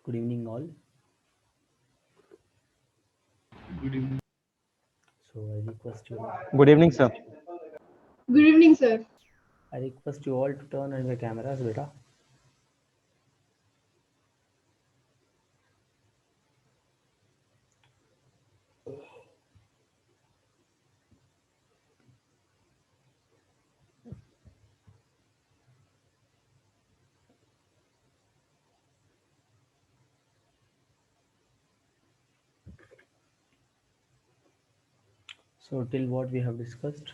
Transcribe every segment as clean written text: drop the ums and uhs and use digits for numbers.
Good evening, all. Good evening. So I request you, Good evening, sir. Good evening, sir. I request you all to turn on your cameras, beta. So till what we have discussed.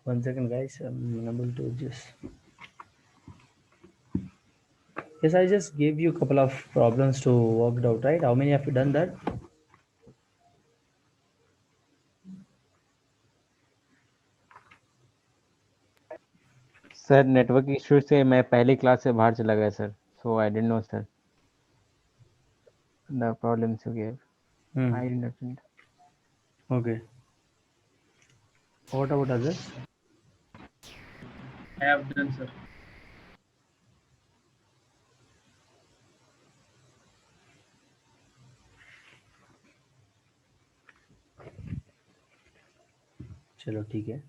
One second, guys. I'm unable to just. Yes, I just gave you a couple of problems to work it out, right? How many have you done that? Sir network issue से मैं पहली class से बाहर चला गया sir, so I didn't know sir the problems you gave. I didn't know. Okay. What about others? I have done, sir. चलो ठीक है.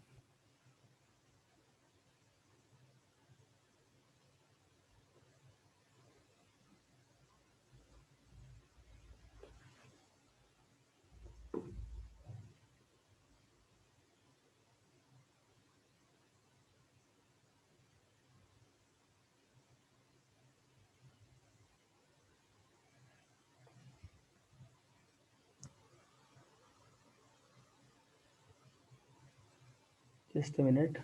Just a minute.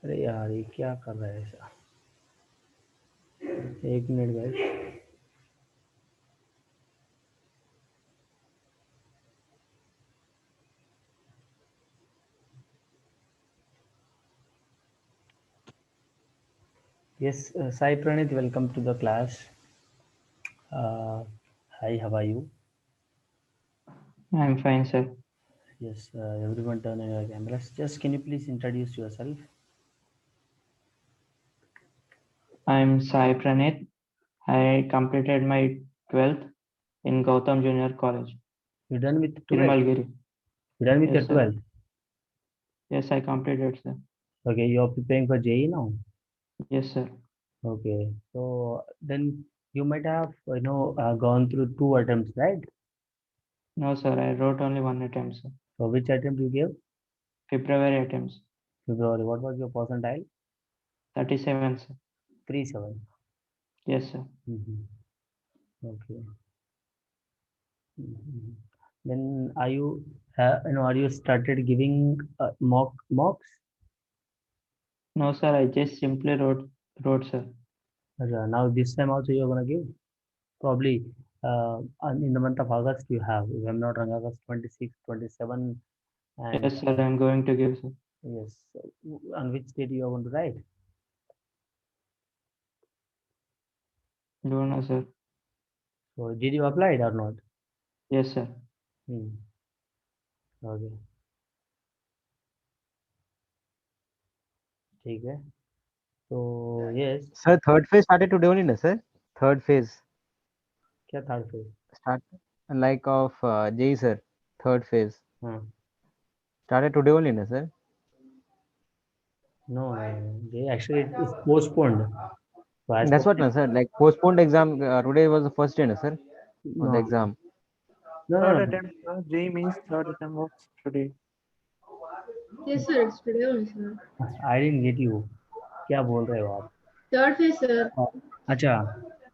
अरे यार ये क्या कर रहा है ऐसा? एक minute guys. Yes, Sai Pranit, welcome to the class. Hi, how are you? I'm fine, sir. Yes, everyone turn on your cameras. Just can you please introduce yourself? I'm Sai Pranit. I completed my 12th in Gautam Junior College, You done with 12th? Tirmalgiri. You done with your Yes, sir. 12th? Yes, I completed, sir. Okay, you're preparing for JE now? Yes, sir. Okay, so then you might have, gone through 2 attempts, right? No, sir. I wrote only one attempt, sir. So which attempt you gave? February attempts. February. What was your percentile? 37, sir. 37. Yes, sir. Okay. Mhm. Then are you, are you started giving mocks? No, sir. I just simply wrote, sir. Now this time also you're gonna give? Probably in the month of August you have, if I'm not wrong, August 26, 27, and Yes, sir. I'm going to give, sir. yes. On which date you are going to write? Don't know, sir. So did you apply it or not? Yes, sir. Hmm. Okay. ठीक है, तो yes, Sir, third phase started today only, na sir? Third phase क्या third phase? start like of JEE sir. Third phase हाँ, started today only, na sir? No, they actually it is postponed. So as That's per what, na sir. Like postponed exam. Today was the first day, na sir, of the no, exam. no, no, Third no. attempt, sir. J means third attempt was today. Yes, sir. It's today only, sir. I didn't get you. क्या बोल रहे हो आप? Third phase, sir. अच्छा,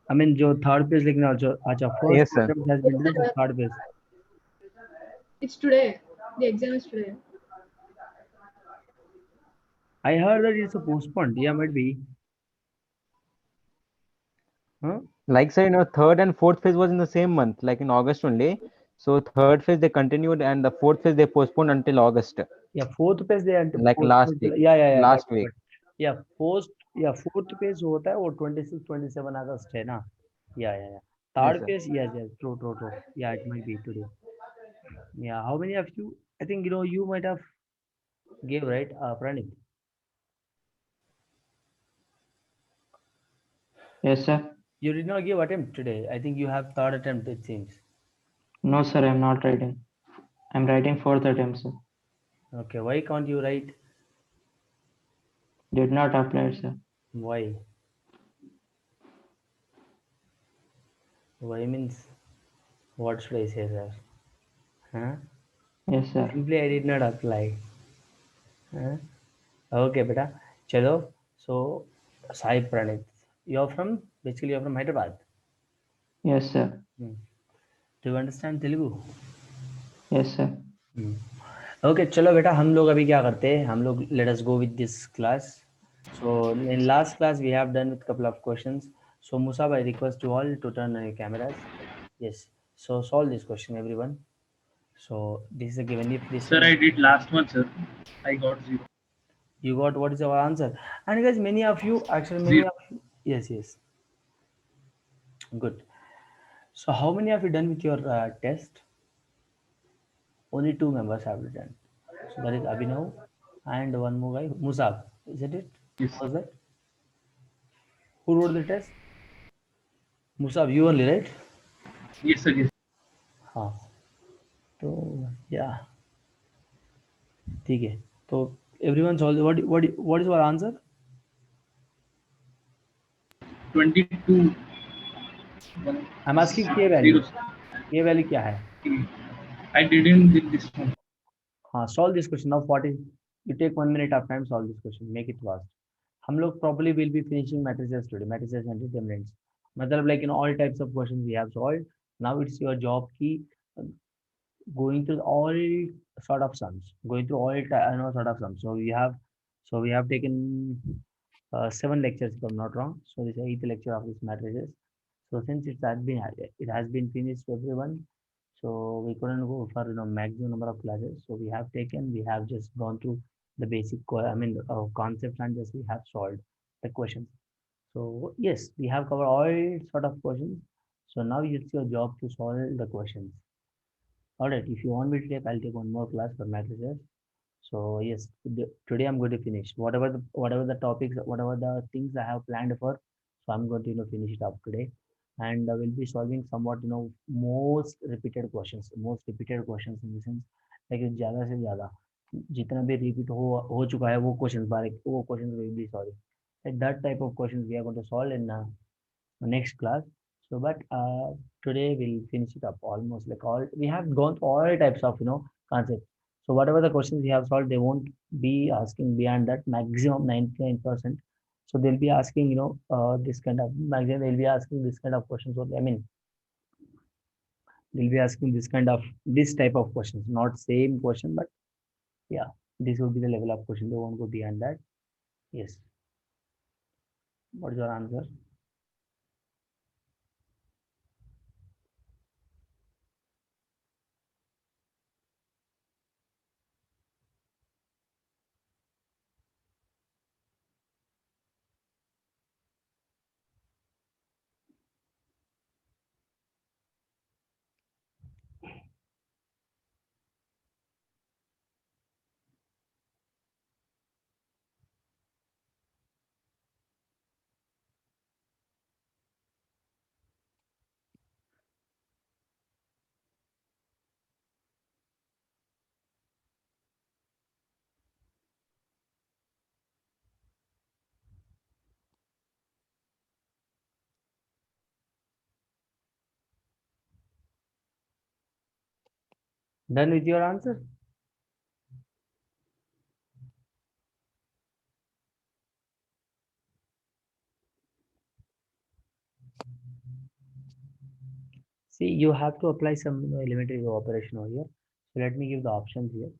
I mean जो third page लिखना है, जो अच्छा first Yes, sir. attempt has Yes, been done, so sir. Third page. It's today. The exam is today. I heard that it's a postponed. Yeah, might be. Huh? Like sir, third and fourth phase was in the same month, like in August only. So third phase they continued, and the fourth phase they postponed until August, Yeah, fourth page they had to like last postpone. week. Yeah, Last got week. it. Yeah, fourth page होता है वो 26 27 अगस्त है ना? Yeah. Yes, Third sir. Page, yes, true. Yeah, it might be today. Yeah, how many of you? I think you might have gave, right, Pranit. Yes, sir. You did not give attempt today. I think you have third attempt, it seems. No, sir, I'm not writing. I'm writing fourth attempt, sir. Okay, why can't you write? Did not apply, sir. Why? Why means what should I say, sir? Huh? Yes, sir. Simply I did not apply. Huh? Okay, beta. Chalo. So, Sai Pranit, you're from Hyderabad. Yes, sir. Hmm. Do you understand Telugu? Yes, sir. Okay, चलो बेटा, हम लोग अभी क्या करते हैं, हम लोग let us go with this class. So in last class we have done with couple of questions. So Musab, I request you all to turn on your cameras. Yes, so solve this question, everyone. So this is a given. If this Sir, one I did last one, sir. I got 0. you got, what is our answer? And guys, many of you, actually many 0. of you, yes, good. So how many have you done with your test? Only two members have written. So that is Abhinav and one more guy, Musab. Isn't it? Yes. Who was that? Who wrote the test? Musab, you only, right? Yes, sir. Yes. हाँ, तो या ठीक है. तो everyone solve. What is our answer? 22. I'm asking K 0. value. K value क्या है? I didn't did this one. हाँ, solve this question now. 40. You take 1 minute of time. Solve this question. Make it fast. हम लोग probably will be finishing matrices today. Matrices and determinants. मतलब like in all types of questions we have solved. Now it's your job की going through all sort of sums. Going through all sort of sums. So we have taken 7 lectures if I'm not wrong. So this is 8th lecture of this matrices. So since it has been finished to everyone, so we couldn't go for maximum number of classes. So we have just gone through the basic concepts, and just we have solved the questions. So yes, we have covered all sort of questions. So now it's your job to solve the questions. All right, if you want me to take, I'll take one more class for matrices. So yes, today I'm going to finish whatever the topics, whatever the things I have planned for. So I'm going to finish it up today, and I will be solving somewhat most repeated questions in the sense like ज़्यादा से ज़्यादा जितना भी repeat हो चुका है वो questions will be solving. Like that type of questions we are going to solve in next class. So, but today we'll finish it up almost like all we have gone through all types of concepts. So whatever the questions we have solved, they won't be asking beyond that maximum 99%. So they'll be asking this kind of maximum. They'll be asking this kind of questions only. I mean, they'll be asking this type of questions, not same question, but yeah, this will be the level of question. They won't go beyond that. Yes. What is your answer? Done with your answer? See, you have to apply some elementary operation over here. So let me give the options here.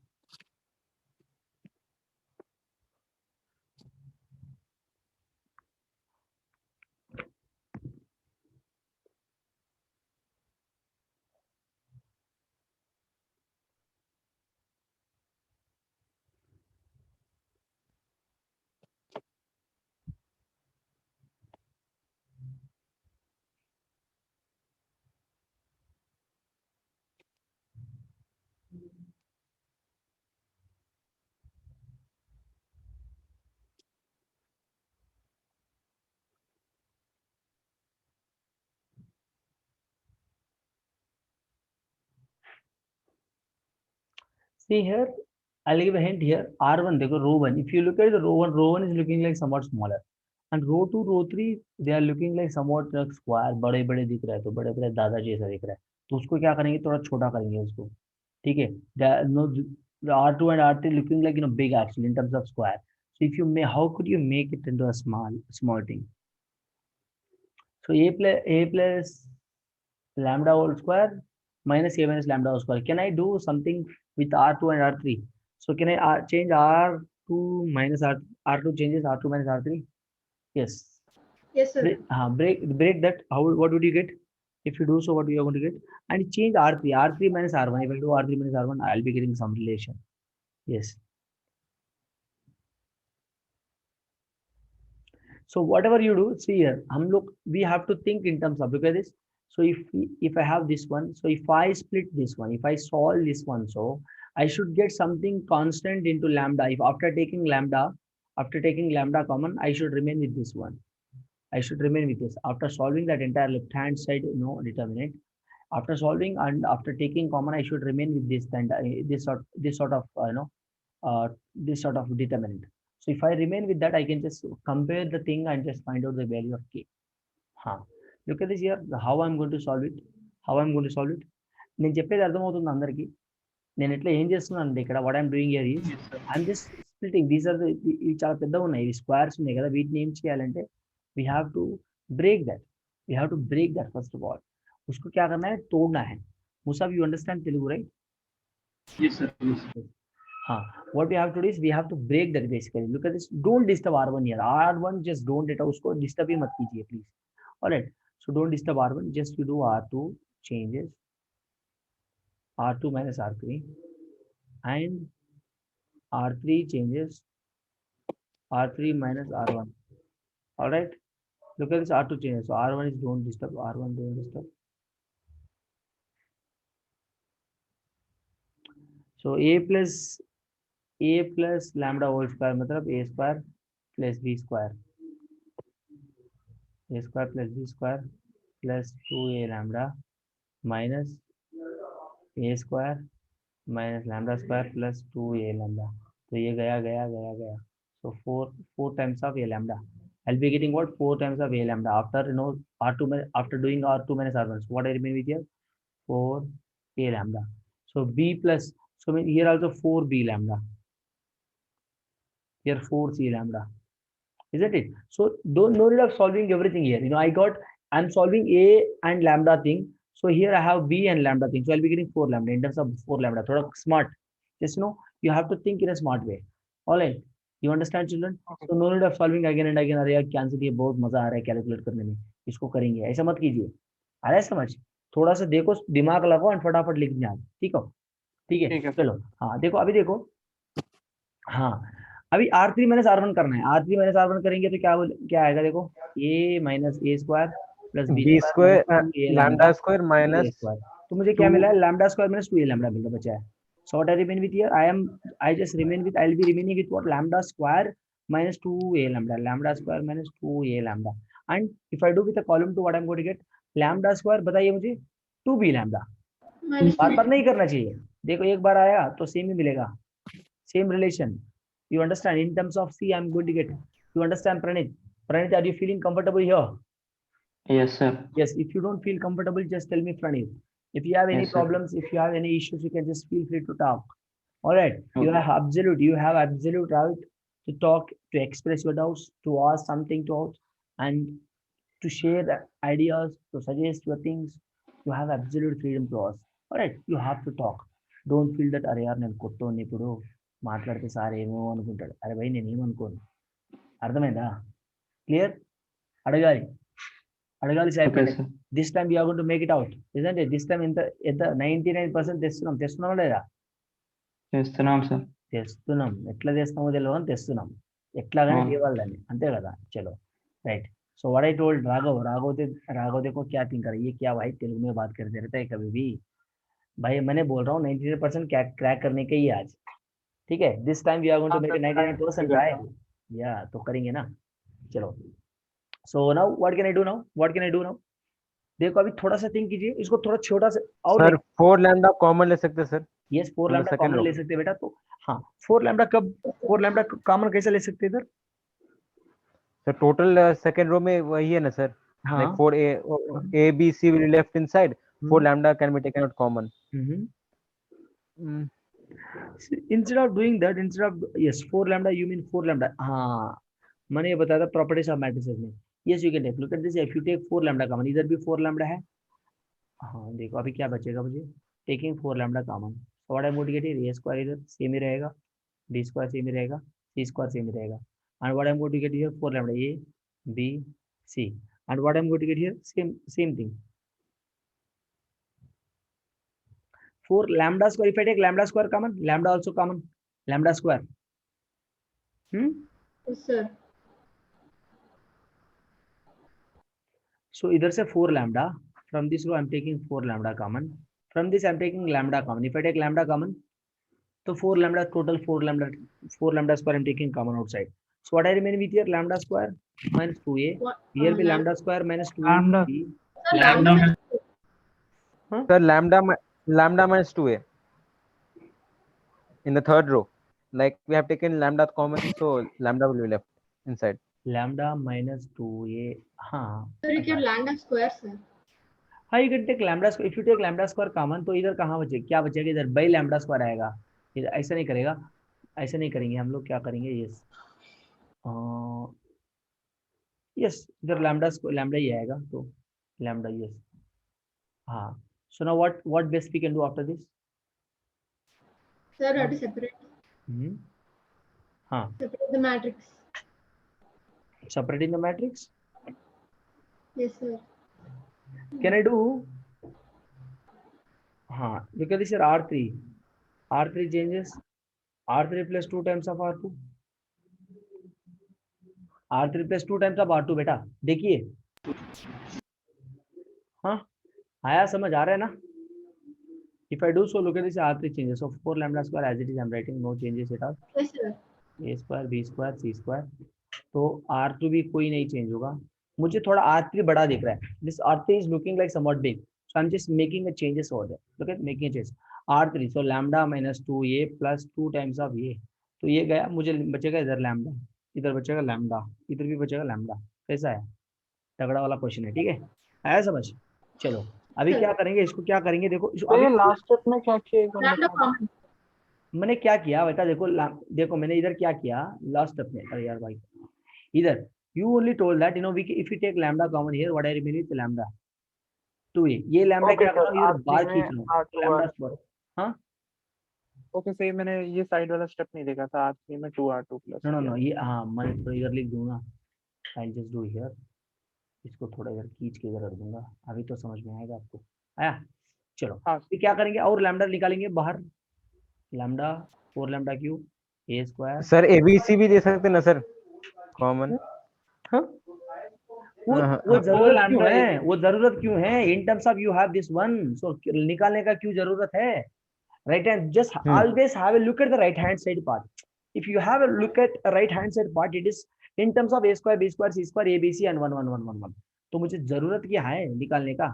See here, I'll give a hint here. R1, देखो row 1. If you look at the row 1 is looking like somewhat smaller. And row 2, row 3, they are looking like somewhat like square. बड़े बड़े दिख रहा है तो बड़े बड़े दादा जैसा दिख रहा है. तो उसको क्या करेंगे, थोड़ा छोटा करेंगे उसको. ठीक है. No, the R2 and R3 looking like big actually in terms of square. So if you may, how could you make it into a small thing? So a plus lambda whole square minus a minus lambda whole square. Can I do something with R2 and R3? So can I change R2 minus R2 changes R2 minus R3? Yes. Yes, sir. Break that. What would you get? If you do so, what you are going to get? And change R3 minus R1. If I do R3 minus R1, I'll be getting some relation. Yes. So whatever you do, see here, we have to think in terms of, look at this. So if I have this one, so if I split this one, if I solve this one, so I should get something constant into lambda. If after taking lambda common, I should remain with this one. I should remain with this. After solving that entire left-hand side, determinant. After solving and after taking common, I should remain with this and this sort of determinant. So if I remain with that, I can just compare the thing and just find out the value of k. Look at this here. How I'm going to solve it? నేను చెప్పేది అర్థమవుతుంది అందరికి. నేను ఎట్లా ఏం చేస్తున్నాను అంటే ఇక్కడ what I'm doing here is I'm just splitting. These are ఇవి చాలా పెద్దగా ఉన్నాయి, ఇవి స్క్వేర్స్ ఉన్నాయి కదా, వీటిని ఏం చేయాలంటే we have to break that first of all. उसको क्या करना है, तोड़ना है. Musab, you understand Telugu, right? Yes, sir. Yes. What we have to do is we have to break that basically. Look at this. Don't disturb R1 here. R1 just don't उसको disturb ही मत कीजिए please. All right. So don't disturb R1. Just you do R2 changes R2 minus R3 and R3 changes R3 minus R1. All right. Look at this R2 changes. So R1 is don't disturb. R1 don't disturb. So a plus lambda whole square मतलब a square plus b square. A square plus b square plus 2a lambda minus a square minus lambda square plus 2a lambda. तो ये गया. So 4 times of a lambda. I'll be getting what? 4 times of a lambda after R2 after doing R2 minus R1. So what I remain with here? 4 a lambda. So b plus, so here also 4 b lambda. Here 4 c lambda. Isn't it? So no need of solving everything here. I'm solving a and lambda thing. So here I have b and lambda thing. So I'll be getting 4 lambda in terms of 4 lambda. Thoda smart. Just you have to think in a smart way. All right. You understand, children? So no need of solving again and again. अरे यार cancel, ये बहुत मजा आ रहा है calculate करने में, इसको करेंगे, ऐसा मत कीजिए. आ रहा है समझ? थोड़ा सा देखो, दिमाग लगाओ और फटाफट लिख दें. ठीक है. चलो देखो अभी देखो. अभी R3 minus R1 करना है. R3 minus R1 करेंगे तो क्या आएगा देखो, a minus a square plus b square lambda square minus square. तो मुझे क्या मिला है, lambda square minus 2a lambda मिला बचा है. So what I remain with here, I'll be remaining with what, lambda square minus 2a lambda square minus 2a lambda. And if I do with a column 2, what I'm going to get, lambda square बताइए मुझे 2b lambda. बार नहीं करना चाहिए. देखो एक बार आया तो same ही मिलेगा, same relation. You understand? In terms of C, I'm going to get. You understand, Pranit? Pranit, are you feeling comfortable here? Yes, sir. Yes. If you don't feel comfortable, just tell me, Pranit. If you have any Yes, sir. problems, if you have any issues, you can just feel free to talk. All right. You Okay. have absolute right to talk, to express your doubts, to ask something to out, and to share the ideas, to suggest your things. You have absolute freedom to ask. All right. You have to talk. Don't feel that అరే యార్ నేను కొట్టోని ఇప్పుడు మాట్లాడితే sir ఏమో అనుకుంటాడు. అరే భయ్ నేను ఏమనుకోను. అర్థమైందా? క్లియర్? అడగాలి. అడగాలి sir. Okay, sir. This time you are going to make it out. ఇదంటే దిస్ టైమ్ ఎంత 99% తెస్తున్నాం లేదా? చేస్తున్నాం సార్. తెస్తున్నాం. ఎట్లా తెస్తామో తెలియదు, తెస్తున్నాం. ఎట్లాగానే అవును. ఇవ్వాలి దాన్ని, అంతే కదా? చలో right. So what I told Raghav देखो क्या थिंक कर ये क्या भाई तेलुगु में बात करते रहता है कभी भी। भाई मैंने बोल रहा हूँ 99% क्रैक करने के ही आज, ठीक है? This time we are going to make 99% try, या तो करेंगे ना। चलो so now what can I do now? देखो अभी थोड़ा सा थिंक कीजिए, इसको थोड़ा छोटा सा और सर 4 लैम्डा कॉमन ले सकते हैं sir. Yes 4 on the lambda second common row. ले सकते हैं बेटा। तो हाँ 4 लैम्डा कॉमन कैसे ले सकते हैं इधर? सर टोटल सेकंड रो में वही है ना सर, हाँ like 4 a b c will be left inside, 4 lambda can be taken out common. instead of doing that, instead of yes 4 lambda, you mean 4 lambda? हाँ मैंने ये बताया था प्रॉपर्टीज ऑफ मैट्रिसेस में। Yes you can take look at this, if you take 4 lambda common, इधर भी 4 lambda है। हाँ देखो अभी क्या बचेगा मुझे, taking 4 lambda common, so what I am going to get here, a square इधर सेम ही रहेगा, b स्क्वायर सेम ही रहेगा, c स्क्वायर सेम ही रहेगा, and what I am going to get here 4 lambda a b c, and what I am going to get here same thing 4 lambda square. If I take lambda square common, lambda also common, lambda square. Yes, sir. So इधर से 4 lambda, from this row I am taking 4 lambda common, from this I am taking lambda common. If I take lambda common, तो 4 lambda total 4 lambda square I am taking common outside. So what I remain with here, lambda square minus 2a, What? here be lambda square minus 2 Lambda. Sir, lambda. Sir lambda minus 2a in the third row, like we have taken lambda common, so lambda will be left inside. lambda minus 2a, हाँ Sir, you can lambda square, sir. हाँ you can take lambda square. If you take lambda square common, तो इधर कहाँ बचे, क्या बचेगा इधर, by lambda square आएगा। इधर ऐसा नहीं करेगा, ऐसा नहीं करेंगे हम लोग, क्या करेंगे, यस यस इधर lambda ही आएगा, तो lambda यस हाँ। So now what best we can do after this? Sir, how to separate हाँ the matrix? separating the matrix. Yes, sir. Can I do? हाँ because this is R3 changes, R3 plus 2 times of R2, R3 plus 2 times of R2 बेटा, देखिए हाँ आया, समझ आ रहा है ना? If I do so, look at this, R3 changes, so 4 lambda square as it is I am writing, no changes at all, Yes, sir. a square b square c square, तो R2 भी कोई नहीं change होगा। मुझे थोड़ा R3 बड़ा दिख रहा है, this R3 is looking like somewhat big, so I'm just making a changes over there. Look at making a change, R3 so lambda minus 2a plus 2 times of a, तो ये गया, मुझे बचेगा इधर लैम्डा, इधर बचेगा लैम्डा, इधर भी बचेगा लैम्डा। कैसा है, तगड़ा वाला क्वेश्चन है, ठीक है? आया समझ? चलो अभी क्या करेंगे, इसको क्या करेंगे, देखो तो ये लास्ट स्टेप में क्या किया एक बार Lambda बताओ। common. मैंने क्या किया बेटा, देखो मैंने इधर क्या किया लास्ट स्टेप में, अरे यार भाई इधर you only told that if we take lambda common here, what I remain with lambda 2a, ये lambda Okay, क्या कर sir, रहा हूँ, इधर R3 बार में खींच रहा हूँ, R2 lambda square, हाँ ओके सही, मैंने ये साइड वाला स्टेप नहीं देखा था, R3 में 2R2 प्लस नो ये हाँ मैं तो इधर लिख दूंगा, आई जस्ट डू हियर, इसको थोड़ा इधर खींच के इधर रख दूंगा, अभी तो समझ में आएगा आपको। आया? चलो हाँ। फिर क्या करेंगे, और लैम्डा निकालेंगे बाहर, lambda 4 lambda cube a square, sir abc भी दे सकते ना सर कॉमन। हाँ वो जरूरत क्यों है, वो जरूरत क्यों है, in terms of you have this one, so निकालने का क्यों जरूरत है, right hand, just always have a look at the right hand side part, if you have a look at right hand side part, it is in terms of a square b square c square abc and 1 1 1 1 1, तो मुझे जरूरत क्या है निकालने का,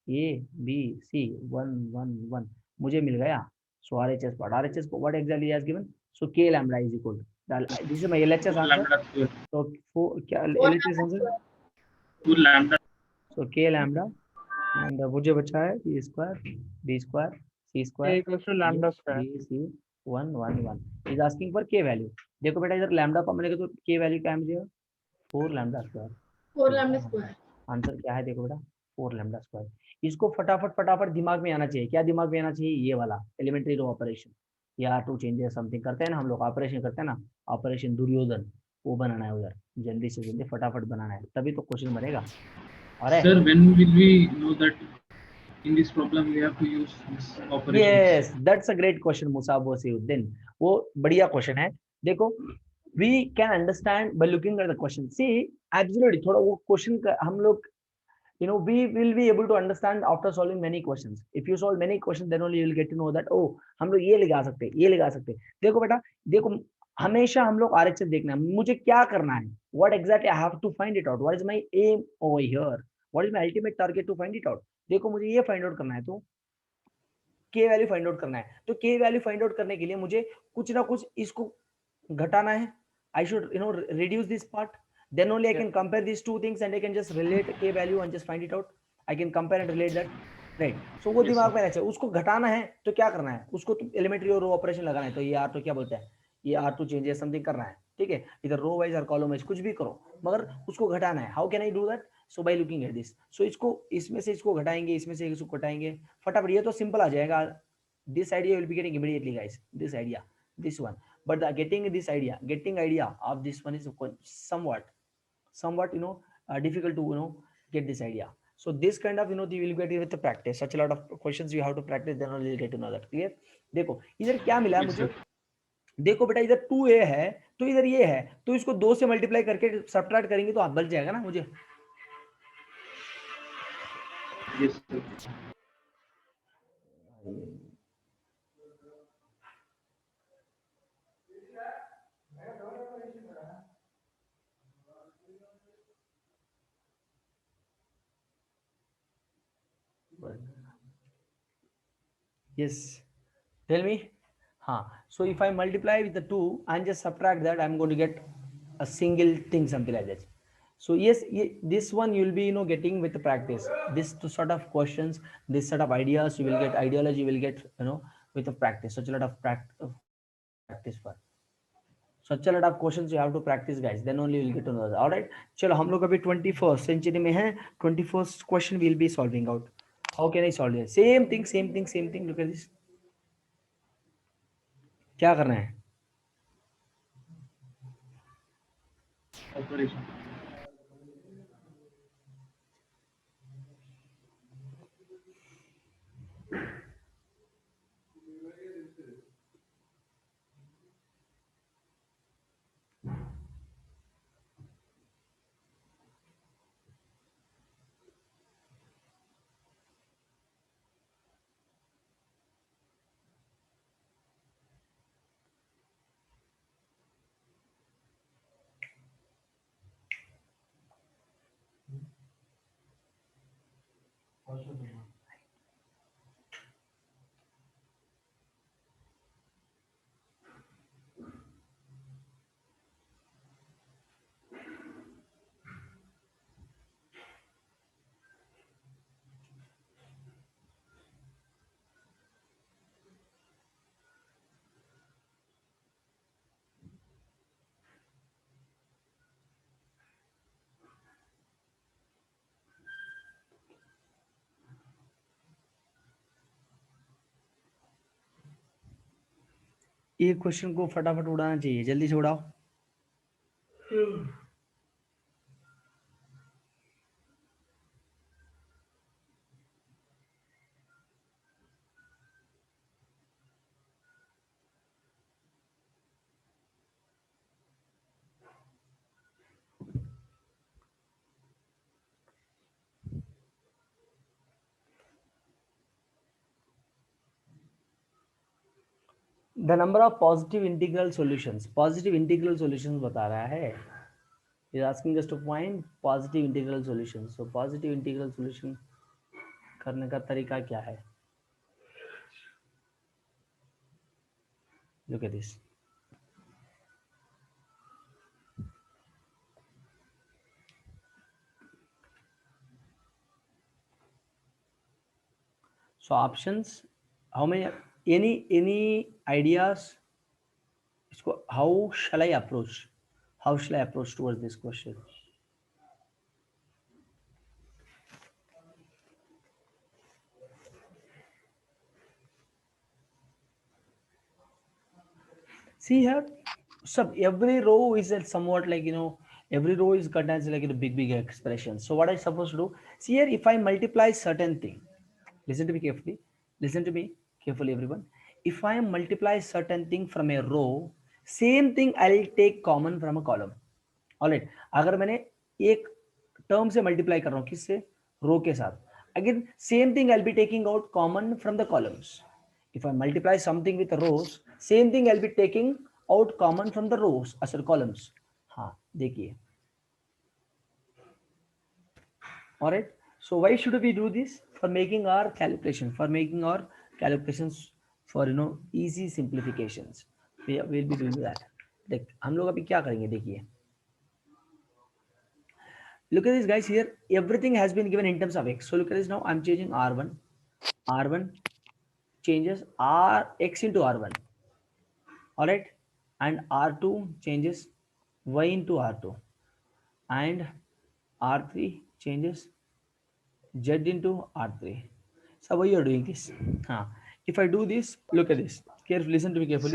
a b c 1 1 1 मुझे मिल गया, so RHS part, RHS what exactly has given, so k lambda is equal to, this is my LHS answer, so क्या LHS answer, 2 lambda so k lambda and मुझे बचा है B square C A square equals to lambda square. B C 1 is asking for K value. देखो बेटा इधर lambda common लेगा तो के वैल्यू क्या है मुझे 4 lambda square. 4 lambda square. Answer क्या है देखो बेटा 4 लैम्डा स्क्वायर। इसको फटाफट दिमाग में आना चाहिए। क्या दिमाग में आना चाहिए? ये वाला एलिमेंट्री रो ऑपरेशन या टू चेंजेस समथिंग करते हैं ना हम लोग, ऑपरेशन करते हैं ना, ऑपरेशन दुर्योधन, वो बनाना है उधर, जल्दी से जल्दी फटाफट बनाना है, तभी तो क्वेश्चन बनेगा। अरे Sir, when will we know that in this problem we have to use this operations? Yes that's a great question Musab Wasiuddin, वो बढ़िया क्वेश्चन है। देखो we can understand by looking at the question. See absolutely थोड़ा वो question का हम लोग we will be able to understand after solving many questions. If you solve many questions then only you will get to know that oh हम लोग ये लगा सकते हैं, ये लगा सकते हैं। देखो बेटा देखो हमेशा हम लोग RHS देखना है, मुझे क्या करना है, what exactly I have to find it out, what is my aim over here, what is my ultimate target to find it out। देखो मुझे ये फाइंड आउट करना है तो के वैल्यू फाइंड आउट करना है, तो के वैल्यू फाइंड आउट करने के लिए मुझे कुछ ना कुछ इसको घटाना है। I should reduce this part, then only I can compare these two things and I can just relate k value and just find it out. I can compare and relate that, right? So वो दिमाग में रहना चाहिए। उसको घटाना है तो क्या करना है, उसको तो एलिमेंट्री और रो ऑपरेशन लगाना है, तो ये आर तो क्या बोलते हैं, ये आर टू चेंजेस समथिंग करना है, ठीक है, इधर रो वाइज और कॉलम वाइज कुछ भी करो, मगर उसको घटाना है। How can I do that? So by looking at this. So इसको इसमें से इसको घटाएंगे, इसमें से इसको घटाएंगे, फटाफट ये तो सिंपल आ जाएगा। This idea will be getting immediately guys, this idea, this one, but the getting idea of this one is somewhat difficult to get this idea. So this kind of you will get it with the practice, such a lot of questions you have to practice, then only you'll get to know that। clear? देखो इधर क्या मिला है मुझे, देखो बेटा इधर 2a है तो इधर ये है, तो इसको 2 से मल्टीप्लाई करके सब्ट्रैक्ट करेंगे तो आप बच जाएगा ना मुझे। Yes, sir. Yes, tell me। हाँ, so if I multiply with the 2 and just subtract that, I'm going to get a single thing, something like that। So yes, this one you'll be getting with the practice, this sort of questions, this sort of ideas you will get, ideology you will get with the practice, such a lot of practice for such a lot of questions you have to practice guys, then only you will get to know that। all right, चलो हम लोग अभी 21st century में हैं, 21st question we'll be solving out। how can I solve it? same thing, look at this। क्या करना है? Operation. एक क्वेश्चन को फटाफट उड़ाना चाहिए, जल्दी से उड़ाओ। The number of positive integral solutions, positive integral solutions बता रहा है, is asking us to find positive integral solutions. So positive integral solution करने का तरीका क्या है? Look at this. So options, how many, any ideas? How shall I approach? How shall I approach towards this question? See here, so every row is a somewhat like, every row is contains like a big expression. So what I supposed to do? See here, if I multiply certain thing, listen to me carefully. Listen to me carefully, everyone. If I multiply certain thing from a row, same thing I'll take common from a column. All right. अगर मैंने एक term से multiply कर रहा हूँ किससे, रो के साथ, again same thing I'll be taking out common from the columns. If I multiply something with rows, same thing I'll be taking out common from the rows as columns. हाँ देखिए. All right. So why should we do this? For making our calculation, for making our calculations, for easy simplifications. We will be doing that. देख हम लोग अभी क्या करेंगे, देखिए. Look at this, guys. Here everything has been given in terms of x. So look at this. Now I'm changing r1 changes x into r1, all right, and r2 changes y into r2, and r3 changes z into r3. So why you are doing this? If I do this, look at this carefully, listen to me carefully.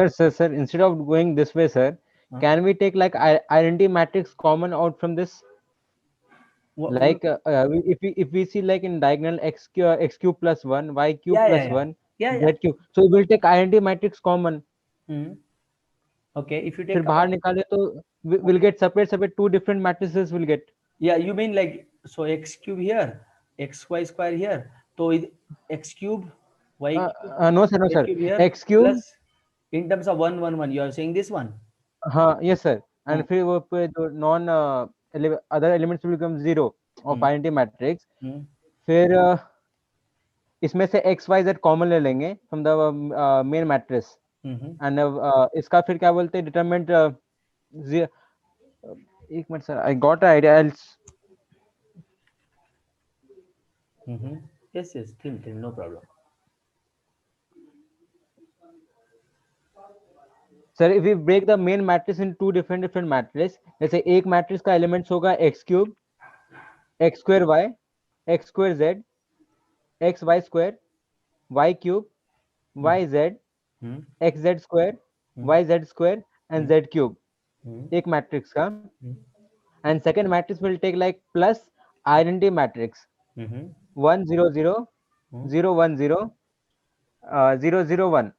Sir, instead of going this way, sir, can we take like identity matrix common out from this? Like if we see like in diagonal x cube plus 1, y cube plus 1, z cube, so we will take identity matrix common. Okay, if you take फिर बाहर निकाले तो we'll get separate two different matrices will get. Yeah, you mean like, so x cube here, xy square here, so x cube y cube, no sir, here, x cube plus in terms of 1 1 1, you are saying this one. Yes sir, and फिर वो पे जो non other elements will become 0 of identity matrix. फिर इसमें से x y z common ले लेंगे from the main matrix, and इसका फिर क्या बोलते हैं determinant एक minute sir, I got an idea. Yes, think, no problem. Sir, if we break the main matrix in two different matrices, जैसे एक matrix का elements होगा x cube, x square y, x square z, x y square, y cube, y z, x z square, y z square, and z cube. एक matrix का, and second matrix will take like plus identity matrix 1 0 0 0 1 0 0 0 1.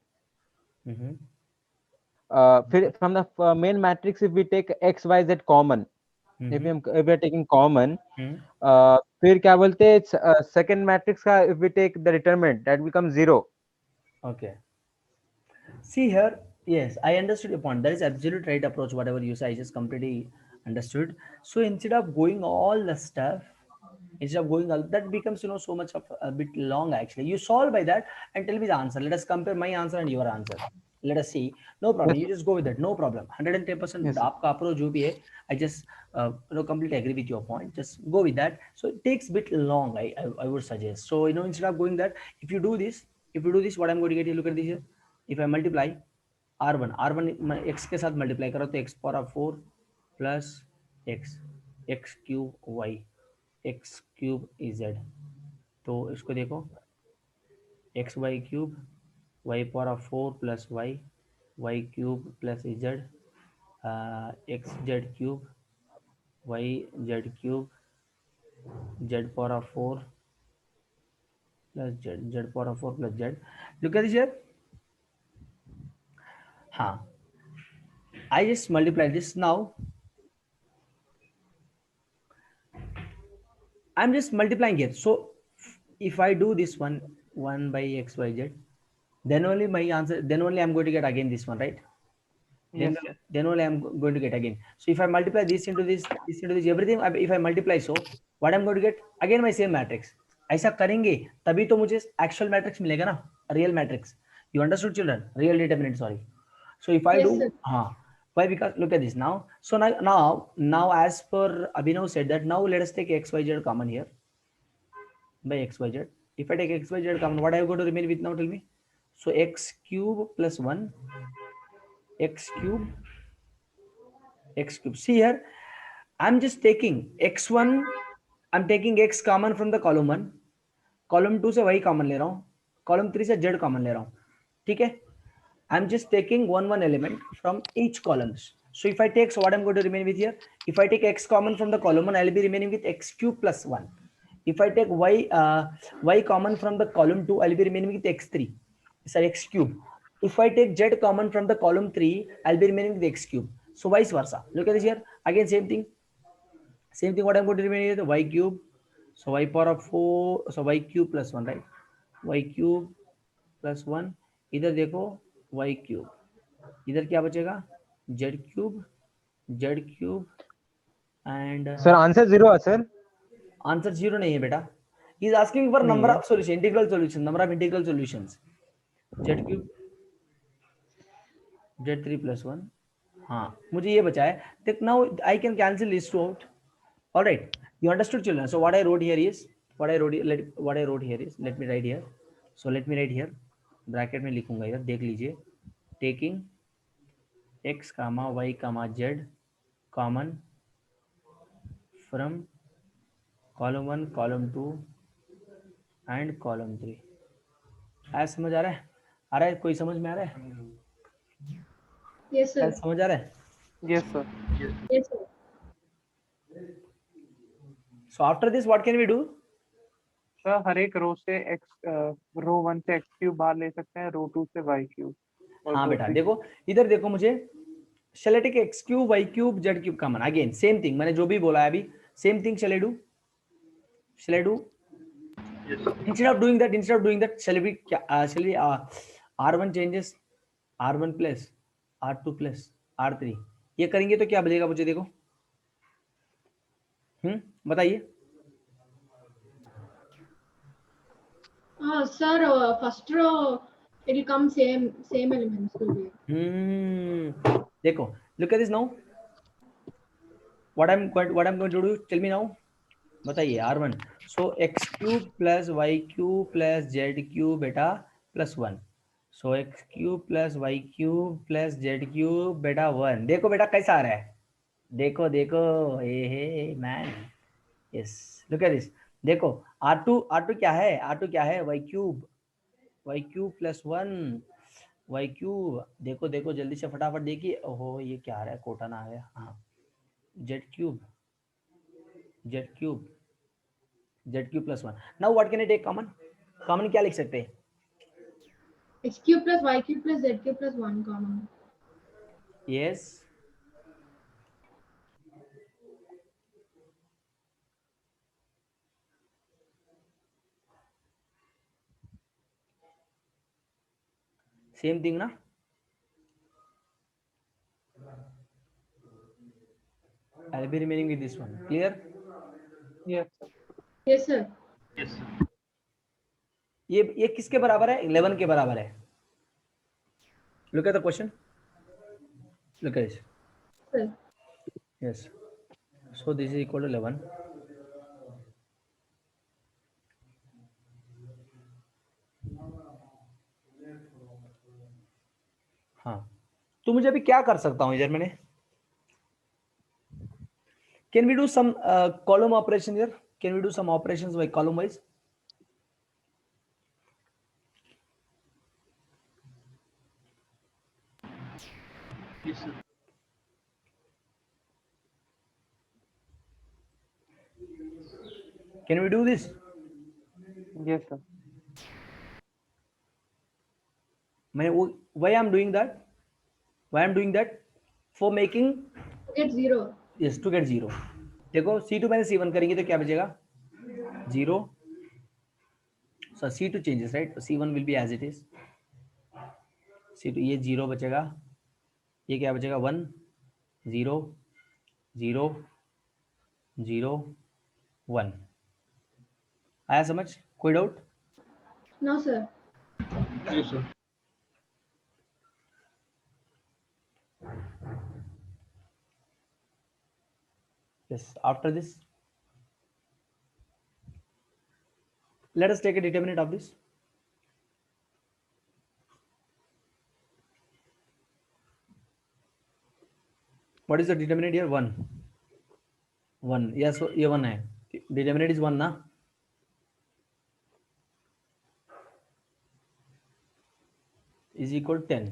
From the main matrix, if we take x y z common, if we are taking common, फिर क्या बोलते हैं second matrix का, if we take the determinant, that becomes 0. Okay, see here, yes, I understood your point. That is absolute right approach, whatever you say, I just completely understood. So instead of going all the stuff, that becomes so much of a bit long actually. You solve by that and tell me the answer. Let us compare my answer and your answer. Let us see. No problem. Yes. You just go with that. No problem. 110%. Yes. आपका approach जो भी है, I just completely agree with your point. Just go with that. So it takes a bit long. I would suggest. So instead of going that, if you do this, what I'm going to get you, look at this here. If I multiply r1 x के साथ multiply करो तो x power 4 plus x cube y, x cube z. तो इसको देखो, x y cube, y power 4 plus y cube plus z, x z cube, y z cube, z power 4 plus z power 4 plus z. Look at this here. I just multiply this now. I'm just multiplying here. So if I do this 1 by x y z, then only my answer, then only I'm going to get again this one, right? Yes, then only I'm going to get again. So if I multiply this into this into this, everything, if I multiply, so what I'm going to get again my same matrix. ऐसा करेंगे तभी तो मुझे actual matrix मिलेगा ना, real matrix. You understood, children? Real determinant, sorry. So if I do, why? Because look at this now. So now as per Abhinav said that now let us take x y z common here by x y z. If I take x, y, z common, what I am going to remain with now? Tell me. So x cube plus 1, x cube, x cube. See here, I'm just taking x1, I'm taking x common from the column 1, column 2 से वही common ले रहा हूँ, column 3 से z common ले रहा हूँ, ठीक है? I'm just taking one element from each columns. So if I take, so what I'm going to remain with here? If I take x common from the column 1, I'll be remaining with x cube plus 1. If I take y common from the column 2, I'll be remaining with x3, sorry, x cube. If I take z common from the column 3, I'll be remaining with x cube. So vice versa. Look at this here. Again, same thing. Same thing. What I'm going to remain here? Y cube. So y power of 4. So y cube plus 1, right? Y cube plus 1. इधर देखो y cube. इधर क्या बचेगा? Z cube and sir answer 0 है sir. Answer 0 नहीं है बेटा. He is asking for number of solution, integral solution, number of integral solutions. Z cube Z3 plus 1. हाँ, मुझे ये बचा है. देख, now I can cancel these two out. All right, you understood, children? So what I wrote here is, let me write here. So let me write here, bracket में लिखूंगा इधर, देख लीजिए. Taking x comma y comma z common from column 1, column 2 and column 3. ऐसा समझ आ रहा है? कोई समझ में आ रहा है? Yes, sir. समझ आ रहा है? Yes, sir. Yes, sir. So after this, what can we do? Sir हर एक रो से रो 1 से x क्यूब बाहर ले सकते हैं, रो 2 से y क्यूब. हाँ बेटा, देखो इधर देखो, मुझे shall I take x cube, y cube, z cube common? Again same thing, मैंने जो भी बोला है अभी same thing. Shall I do? Yes. Instead of doing that, shall we r1 changes r1 plus r2 plus r3, ये करेंगे तो क्या बचेगा मुझे? देखो, बताइए. Sir, first row it will come same elements will be. देखो, look at this now. What I'm going to do? Tell me now. बताइए. R1. So x cube plus y cube plus z cube बेटा plus 1. So x cube plus y cube plus z cube बेटा 1. देखो बेटा कैसा आ रहा है. देखो hey man. Yes. Look at this. देखो R2 क्या है? R2 क्या है? y cube plus 1. y cube. देखो जल्दी से फटाफट देखिए. ओहो, ये क्या आ रहा है? कोटन आ गया. हाँ, z cube plus 1. Now what can I take common? Common क्या लिख सकते हैं? X cube plus y cube plus z cube plus 1 common. Yes. Same thing, na? I'll be remaining with this one. Clear? Yes, sir. Yes, sir. Yes, sir. ये किसके बराबर है? 11 के बराबर है. Look at the question. Look at this. Sir. Yes. So this is equal to 11. हाँ, तो मुझे अभी क्या कर सकता हूँ इधर? मैंने can we do some column operation here? Can we do some operations by column wise? Yes, sir. Can we do this? Yes, sir. Why I'm doing that? For making Get 0. yes, to get 0. देखो C2 मैंने C1 करेंगे तो क्या बचेगा? 0. So C2 changes, right? C1 will be as it is. C2 ये 0 बचेगा. ये क्या बचेगा? 1 0 0 0 1. आया समझ? कोई doubt? No, sir. Yes, sir. Yes. After this, let us take a determinant of this. What is the determinant here? 1. 1. Yes, so ये 1 है. Determinant is 1 ना? Is equal to 10.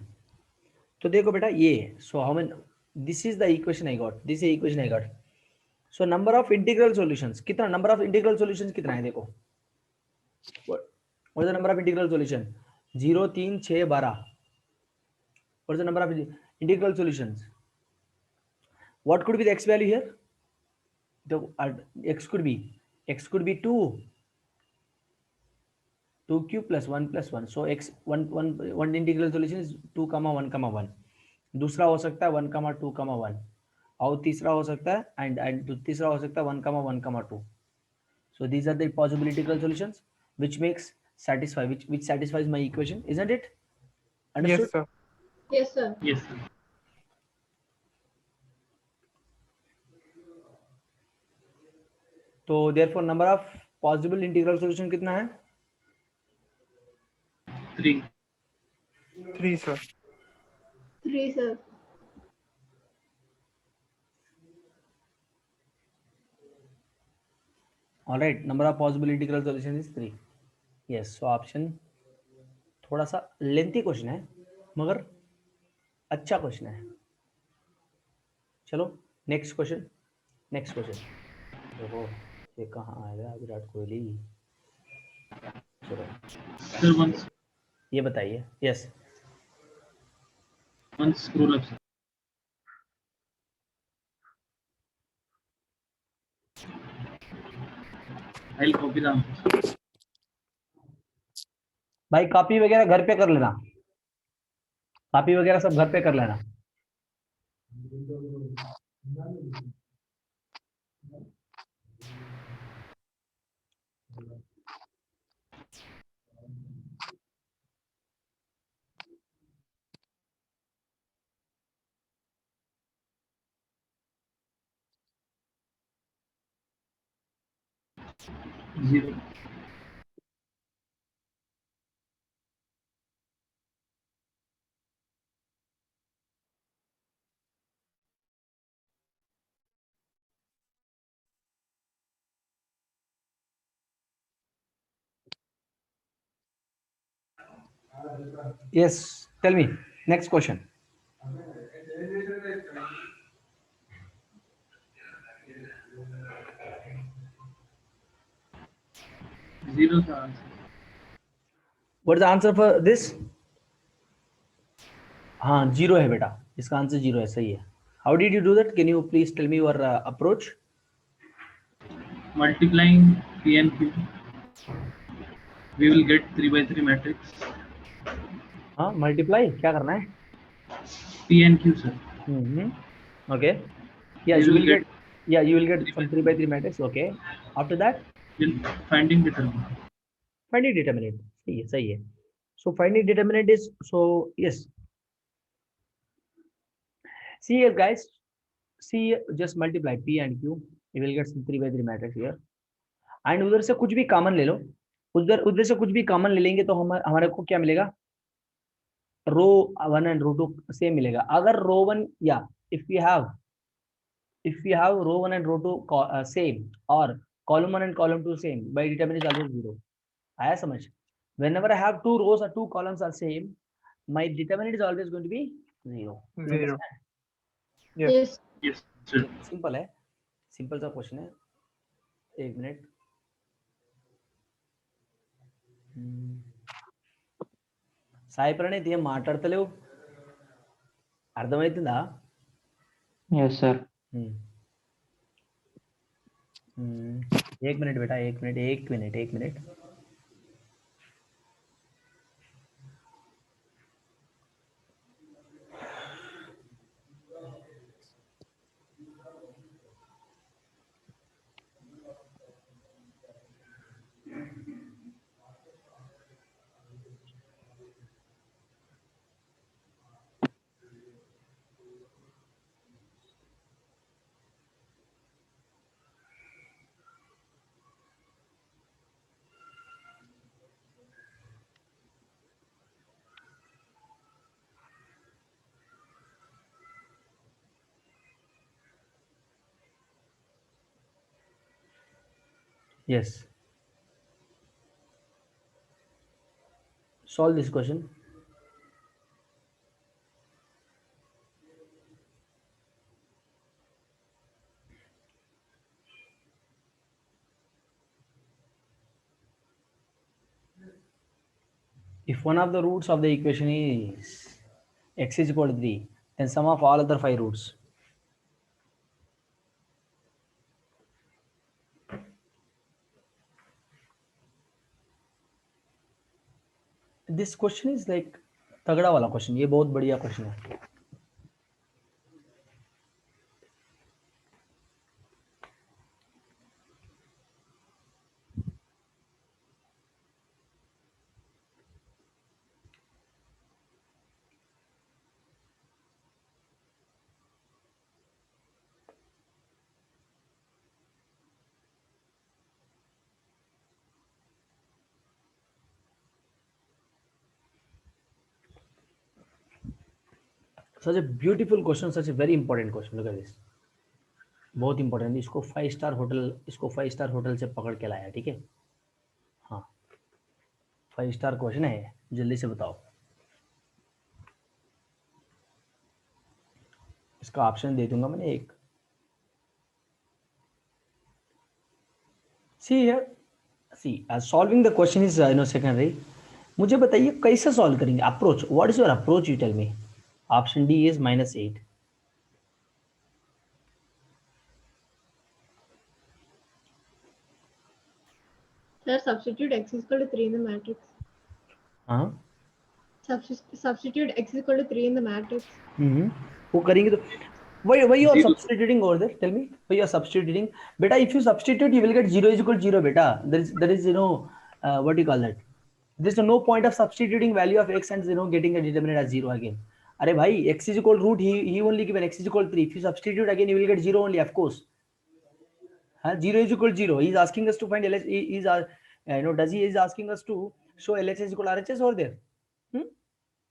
तो देखो बेटा ये, so how many, this is the equation I got, this is the equation I got. So number of integral solutions कितना, number of integral solutions कितना है देखो, what is the number of integral solution? 0 3 6 12. What is the number of integral solutions? What could be the x value here? The x could be 2 cube plus 1. So x one integral solution is 2, 1, 1. दूसरा हो सकता है 1, 2, 1 और तीसरा हो सकता है and तीसरा हो सकता है 1, 1, 2. So these are the possible integral solutions which satisfies my equation, isn't it? Understood? Yes, sir. Yes, sir. Yes, sir. तो therefore number of possible integral solution कितना है? 3. 3, sir. 3, sir. All right, number of possible integral solutions is 3. Yes, so option थोड़ा सा lengthy question है मगर अच्छा question है. चलो नेक्स्ट क्वेश्चन. देखो ये कहाँ आएगा विराट कोहली. चलो Sir, once ये बताइए. Yes scroll up, sir. I'll copy the answer. भाई कॉपी वगैरह घर पे कर लेना, कॉपी वगैरह सब घर पे कर लेना. Zero. Yes, tell me next question. Zero, sir. Answer. What is the answer for this? हाँ जीरो है बेटा, इसका आंसर जीरो है. सही है. How did you do that? Can you please tell me your approach? Multiplying P and Q, we will get 3 by 3 matrix. हाँ multiply क्या करना है? P and Q, sir. Okay. Yeah, We you will will get- you will get some 3 by 3 matrix. Okay. After that, Then finding determinant. finding determinant. सही है. So finding determinant is, so yes. See here guys. See here, just multiply P and Q. You will get some 3 by 3 matrix here. And उधर से कुछ भी common ले लो. उधर से कुछ भी कॉमन ले लेंगे तो हमारे को क्या मिलेगा? रो 1 and रो 2 सेम मिलेगा. अगर रो 1 या if we have row 1 and row 2 same or column 1 and column 2 same, by determinant is always 0. आया समझ? Whenever I have 2 rows or 2 columns are same, my determinant is always going to be 0. You 0. understand? Yes. Yes. Yes, sir. Simple है, simple सा question है. एक minute. Sai Praneeth ఏం మాట్లాడతలేవు, అర్థమవుతుందా? Yes, sir. एक minute बेटा, एक minute. Yes. Solve this question. If one of the roots of the equation is x is equal to 3, then sum of all other 5 roots. This question is like तगड़ा वाला question, ये बहुत बढ़िया क्वेश्चन है. Such a beautiful question, such a very important question. Look at this. बहुत important. इसको 5 star hotel से पकड़ के लाया. ठीक है, हाँ 5 स्टार क्वेश्चन है. जल्दी से बताओ. इसका ऑप्शन दे दूंगा मैंने एक. See here, see solving the question is secondary. मुझे बताइए कैसे सॉल्व करेंगे. Approach, what is your approach, you tell me. Option D is -8. Sir, substitute x is equal to 3 in the matrix. हाँ. Substitute x is equal to 3 in the matrix. वो करेंगे तो why you are substituting over there, tell me why you are substituting. Beta, if you substitute you will get 0 is equal to 0. Beta, there is what do you call that, there is no point of substituting value of x and getting a determinant as 0 again. अरे भाई x is equal to root, he only given x is equal to 3. If you substitute again you will get 0 only, of course. 0 is equal to 0. He is asking us to find LH. He is does he is asking us to show LHS is equal to RHS over there?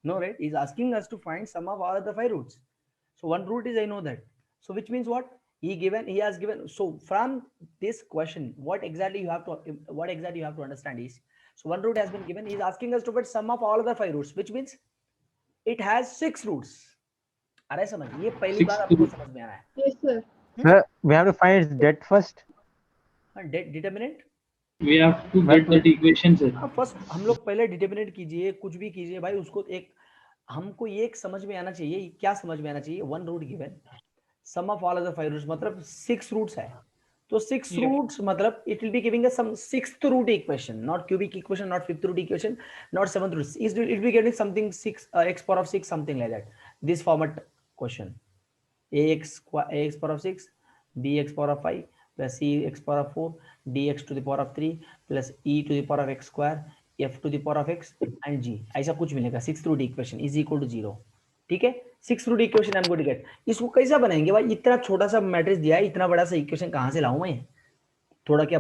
No, right? He is asking us to find sum of all the 5 roots. So one root is, I know that. So which means what? He has given. So from this question, what exactly you have to understand is, so one root has been given. He is asking us to find sum of all other 5 roots, which means it has 6 roots. अरे समझ, ये पहली बार आपको समझ में आ रहा है. Yes, sir. Sir, we have to find its det first. Determinant. We have to get that equation, sir. First हम लोग पहले डिटर्मिनेंट कीजिए, कुछ भी कीजिए भाई, उसको एक हमको ये एक समझ में आना चाहिए. क्या समझ में आना चाहिए? One root given, sum of all other 5 roots, मतलब 6 रूट्स है. तो 6 रूट्स मतलब it will be giving us some 6th root equation, not cubic equation, not 5th root equation, not 7th root. It will be getting something 6 x power of 6 something like that. This format question, ax power of 6, bx power of 5 plus cx power of 4, dx to the power of 3 plus e to the power of x square, f to the power of x and g. ऐसा कुछ मिलेगा. 6th root equation is equal to 0. ठीक है, 6th root equation I am going to get. इसको कैसा बनाएंगे भाई? इतना छोटा सा मैट्रिक्स दिया है, इतना बड़ा सा इक्वेशन कहाँ से लाऊं मैं? थोड़ा क्या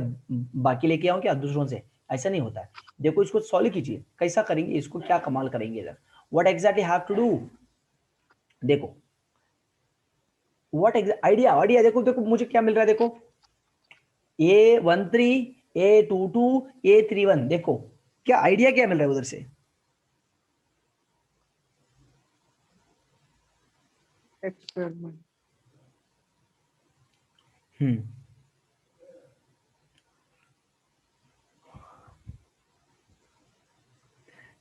बाकी लेके आऊं क्या दूसरों से? ऐसा नहीं होता है. देखो इसको सॉल्व कीजिए, कैसा करेंगे इसको, क्या कमाल करेंगे इधर. What exactly have to do, देखो व्हाट आइडिया देखो मुझे क्या मिल रहा है. देखो A13, A22, A31, देखो क्या आइडिया क्या मिल रहा है उधर से. Experiment.